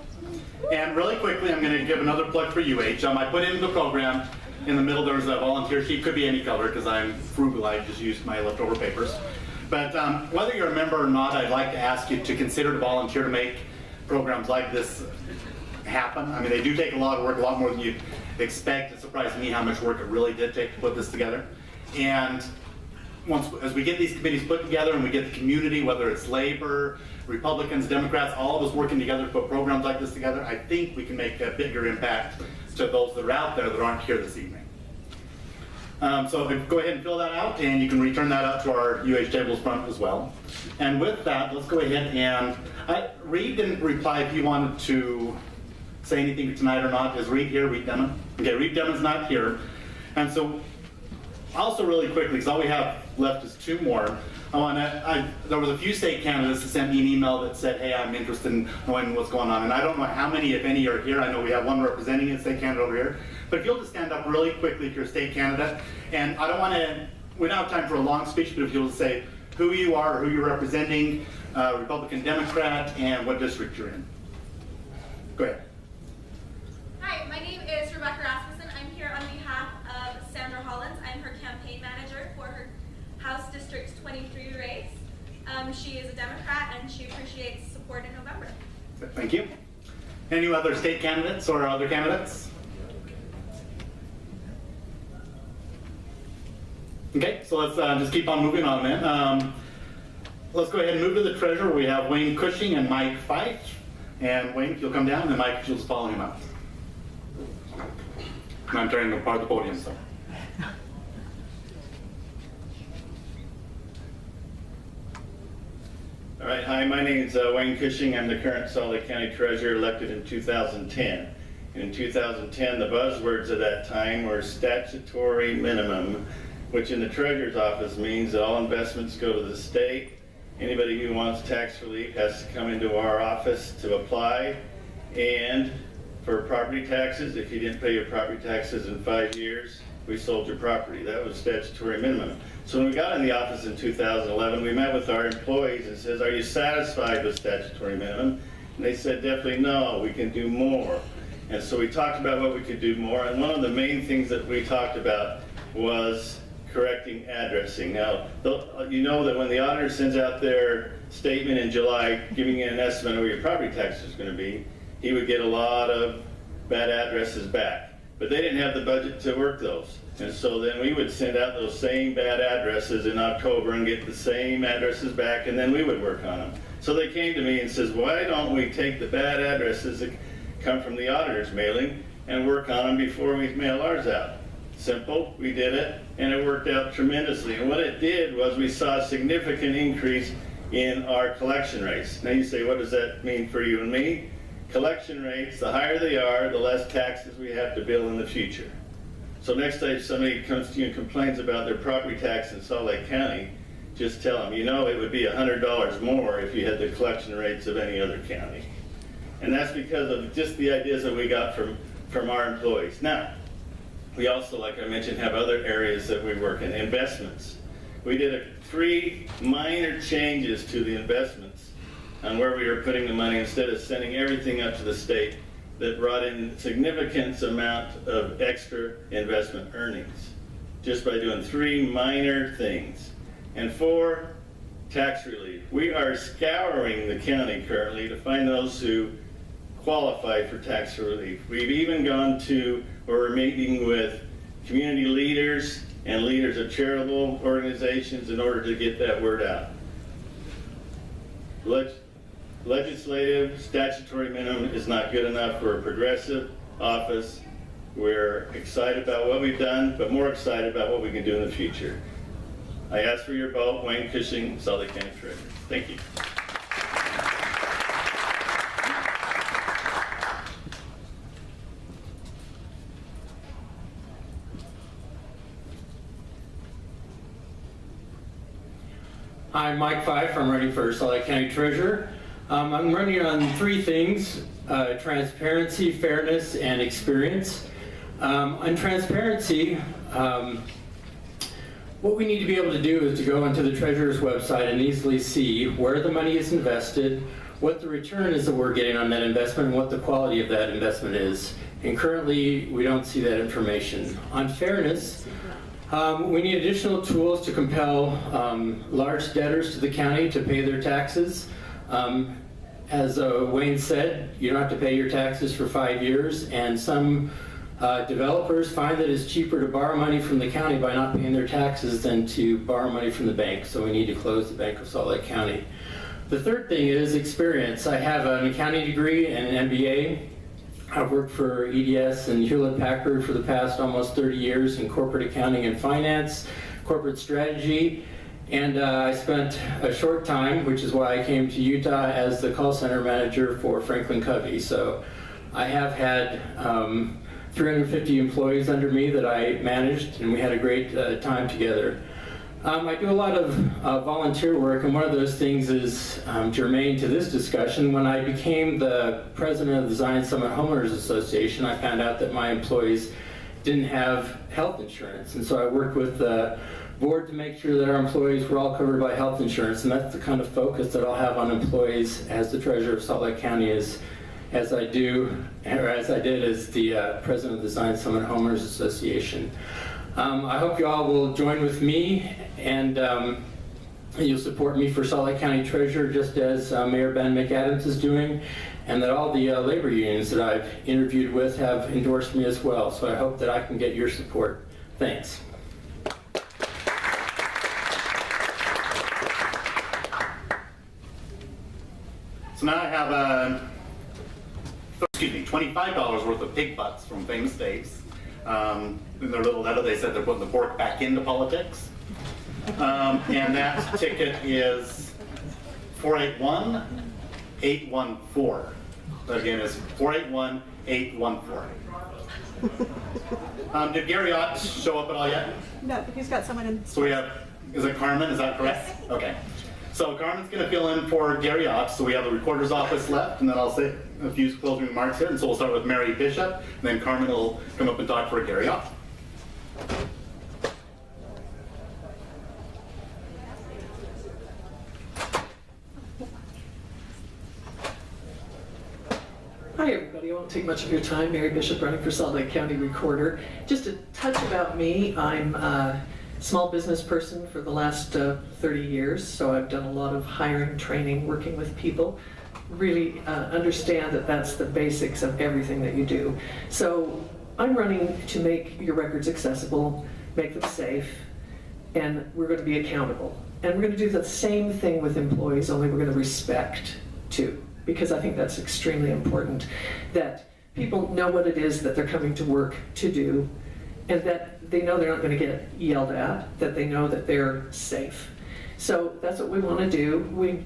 And really quickly, I'm going to give another plug for UAGE. I put into the program, in the middle there's a volunteer sheet, could be any color because I'm frugal, I just used my leftover papers. But whether you're a member or not, I'd like to ask you to consider to volunteer to make programs like this happen. I mean, they do take a lot of work, a lot more than you'd expect. It surprised me how much work it really did take to put this together. And as we get these committees put together and we get the community, whether it's labor, Republicans, Democrats, all of us working together to put programs like this together, I think we can make a bigger impact to those that are out there that aren't here this evening. So go ahead and fill that out, and you can return that out to our UAGE tables front as well. And with that, let's go ahead and Reed didn't reply if he wanted to say anything tonight or not. Is Reed here? Reed Demon? Okay, Reed Demon's not here. And so also really quickly, because all we have left is two more, there was a few state candidates that sent me an email that said, hey, I'm interested in knowing what's going on. And I don't know how many, if any, are here. I know we have one representing a state candidate over here. But if you'll just stand up really quickly if you're a state candidate. And I don't want to, we don't have time for a long speech, but if you'll just say who you are, or who you're representing, Republican, Democrat, and what district you're in. Go ahead. Hi, my name is Rebecca Rasmussen. I'm here on behalf of Sandra Hollins. I'm her campaign manager for her House District 23 race. She is a Democrat and she appreciates support in November. Thank you. Any other state candidates or other candidates? Okay, so let's just keep on moving on then. Let's go ahead and move to the treasurer. We have Wayne Cushing and Mike Fife. And Wayne, if you'll come down, and Mike, if you'll just follow him up. I'm turning to part of the podium, so. All right, hi, my name is Wayne Cushing. I'm the current Salt Lake County Treasurer, elected in 2010. And in 2010, the buzzwords of that time were statutory minimum, which in the Treasurer's office means that all investments go to the state. Anybody who wants tax relief has to come into our office to apply. And for property taxes, if you didn't pay your property taxes in 5 years, we sold your property. That was statutory minimum. So when we got in the office in 2011, we met with our employees and says, are you satisfied with statutory minimum? And they said, definitely no, we can do more. And so we talked about what we could do more, and one of the main things that we talked about was correcting addressing. Now, you know that when the auditor sends out their statement in July, giving you an estimate of what your property tax is going to be, he would get a lot of bad addresses back. But they didn't have the budget to work those. And so then we would send out those same bad addresses in October and get the same addresses back, and then we would work on them. So they came to me and says, why don't we take the bad addresses that come from the auditor's mailing and work on them before we mail ours out? Simple, we did it, and it worked out tremendously. And what it did was we saw a significant increase in our collection rates. Now you say, what does that mean for you and me? Collection rates, the higher they are, the less taxes we have to bill in the future. So next time somebody comes to you and complains about their property tax in Salt Lake County, just tell them, you know, it would be $100 more if you had the collection rates of any other county. And that's because of just the ideas that we got from our employees. Now, We also, like I mentioned, have other areas that we work in. Investments. We did 3 minor changes to the investments on where we were putting the money instead of sending everything up to the state that brought in significant amount of extra investment earnings just by doing 3 minor things. And 4, tax relief. We are scouring the county currently to find those who qualify for tax relief. We've even gone to where we're meeting with community leaders and leaders of charitable organizations in order to get that word out. Legislative statutory minimum is not good enough for a progressive office. We're excited about what we've done, but more excited about what we can do in the future. I ask for your vote. Wayne Cushing, Salt Lake County Treasurer. Thank you. I'm Mike Fife. I'm running for Salt Lake County Treasurer. I'm running on 3 things: transparency, fairness, and experience. On transparency, what we need to be able to do is to go onto the Treasurer's website and easily see where the money is invested, what the return is that we're getting on that investment, and what the quality of that investment is. And currently, we don't see that information. On fairness, we need additional tools to compel large debtors to the county to pay their taxes. As Wayne said, you don't have to pay your taxes for 5 years, and some developers find that it's cheaper to borrow money from the county by not paying their taxes than to borrow money from the bank, so we need to close the Bank of Salt Lake County. The third thing is experience. I have an accounting degree and an MBA. I've worked for EDS and Hewlett-Packard for the past almost 30 years in corporate accounting and finance, corporate strategy, and I spent a short time, which is why I came to Utah, as the call center manager for Franklin Covey. So I have had 350 employees under me that I managed, and we had a great time together. I do a lot of volunteer work, and one of those things is germane to this discussion. When I became the president of the Zion Summit Homeowners Association, I found out that my employees didn't have health insurance, and so I worked with the board to make sure that our employees were all covered by health insurance, and that's the kind of focus that I'll have on employees as the treasurer of Salt Lake County, as I did as the president of the Zion Summit Homeowners Association. I hope you all will join with me, and you'll support me for Salt Lake County Treasurer, just as Mayor Ben McAdams is doing, and that all the labor unions that I've interviewed with have endorsed me as well. So I hope that I can get your support. Thanks. So now I have $25 worth of pig butts from Famous Dave's. In their little letter, they said they're putting the pork back into politics. And that ticket is 481-814. That again is 481-814. Did Gary Ott show up at all yet? No, he's got someone in. So we have, is it Carmen, is that correct? Yes. Okay. So Carmen's going to fill in for Gary Ott, so we have the recorder's office left, and then I'll say a few closing remarks here. And so we'll start with Mary Bishop, and then Carmen will come up and talk for Gary Ott. Hi everybody, I won't take much of your time. Mary Bishop, running for Salt Lake County Recorder. Just a touch about me. I'm a small business person for the last 30 years, so I've done a lot of hiring, training, working with people. Really understand that that's the basics of everything that you do. So I'm running to make your records accessible, make them safe, and we're going to be accountable. And we're going to do the same thing with employees, only we're going to respect too. Because I think that's extremely important, that people know what it is that they're coming to work to do, and that they know they're not going to get yelled at, that they know that they're safe. So that's what we want to do. We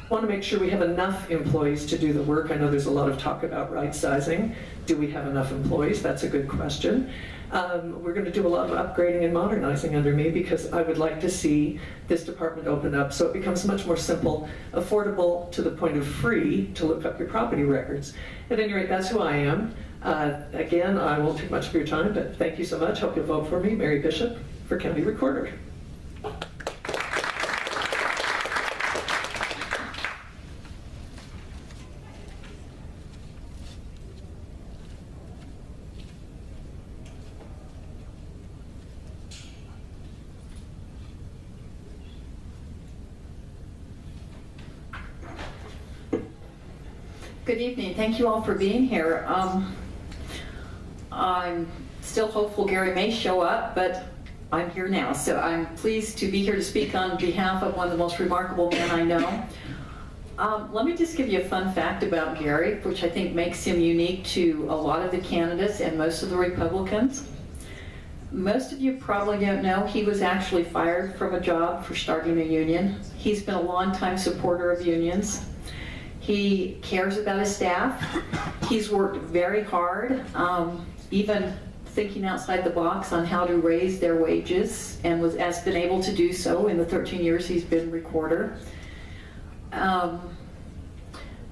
want to make sure we have enough employees to do the work. I know there's a lot of talk about right sizing. Do we have enough employees? That's a good question. We're going to do a lot of upgrading and modernizing under me, because I would like to see this department open up so it becomes much more simple, affordable to the point of free to look up your property records. At any rate, that's who I am. Again, I won't take much of your time, but thank you so much. Hope you'll vote for me, Mary Bishop, for County Recorder. Good evening. Thank you all for being here. I'm still hopeful Gary may show up, but I'm here now. So I'm pleased to be here to speak on behalf of one of the most remarkable men I know. Let me just give you a fun fact about Gary, which I think makes him unique to a lot of the candidates and most of the Republicans. Most of you probably don't know he was actually fired from a job for starting a union. He's been a longtime supporter of unions. He cares about his staff. He's worked very hard, even thinking outside the box on how to raise their wages, and has been able to do so in the 13 years he's been recorder.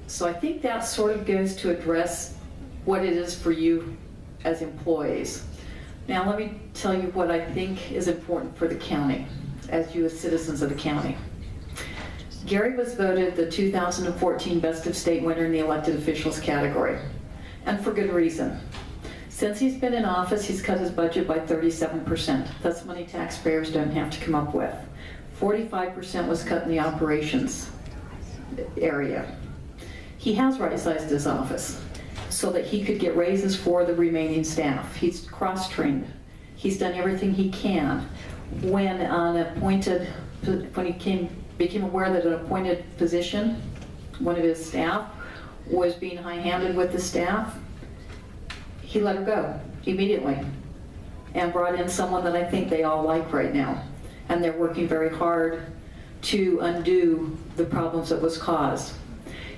So I think that sort of goes to address what it is for you as employees. Now let me tell you what I think is important for the county, as you as citizens of the county. Gary was voted the 2014 Best of State winner in the elected officials category, and for good reason. Since he's been in office, he's cut his budget by 37%. That's money taxpayers don't have to come up with. 45% was cut in the operations area. He has right-sized his office so that he could get raises for the remaining staff. He's cross-trained. He's done everything he can. When he became aware that an appointed position, one of his staff, was being high-handed with the staff, he let her go immediately and brought in someone that I think they all like right now. And they're working very hard to undo the problems that was caused.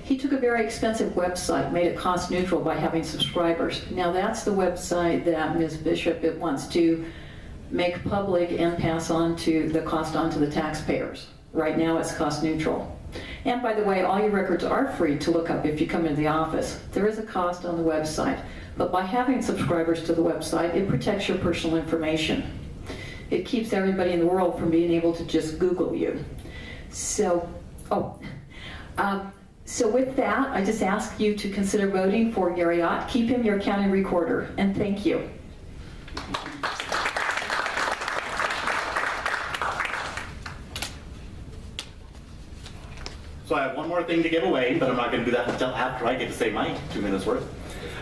He took a very expensive website, made it cost neutral by having subscribers. Now that's the website that Ms. Bishop wants to make public and pass on to the cost on to the taxpayers. Right now it's cost neutral. And by the way, all your records are free to look up if you come into the office. There is a cost on the website, but by having subscribers to the website, it protects your personal information. It keeps everybody in the world from being able to just Google you. So with that, I just ask you to consider voting for Gary Ott. Keep him your county recorder, and thank you. So I have one more thing to give away, but I'm not going to do that until after I get to say my 2 minutes worth.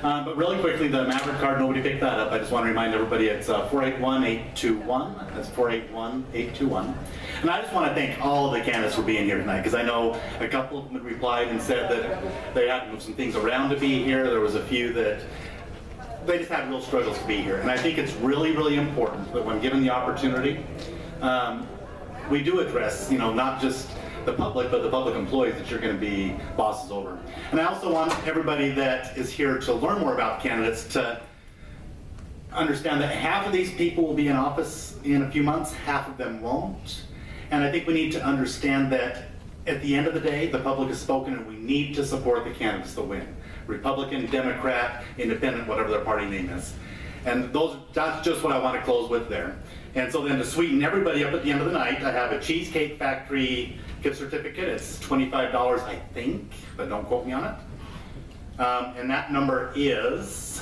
But really quickly, the Maverick card, nobody picked that up. I just want to remind everybody it's 481-821. That's 481-821. And I just want to thank all of the candidates for being here tonight, because I know a couple of them had replied and said that they had to move some things around to be here. There was a few that they just had real struggles to be here. And I think it's really, really important that when given the opportunity, we do address, not just the public, but the public employees that you're going to be bosses over. And I also want everybody that is here to learn more about candidates to understand that half of these people will be in office in a few months, half of them won't. And I think we need to understand that at the end of the day, the public has spoken, and we need to support the candidates that win. Republican, Democrat, Independent, whatever their party name is. And that's just what I want to close with there. And so then to sweeten everybody up at the end of the night, I have a Cheesecake Factory gift certificate. It's $25, I think, but don't quote me on it. And that number is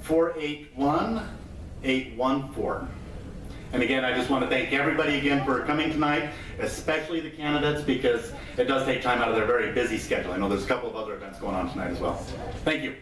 481-814. And again, I just want to thank everybody again for coming tonight, especially the candidates, because it does take time out of their very busy schedule. I know there's a couple of other events going on tonight as well. Thank you.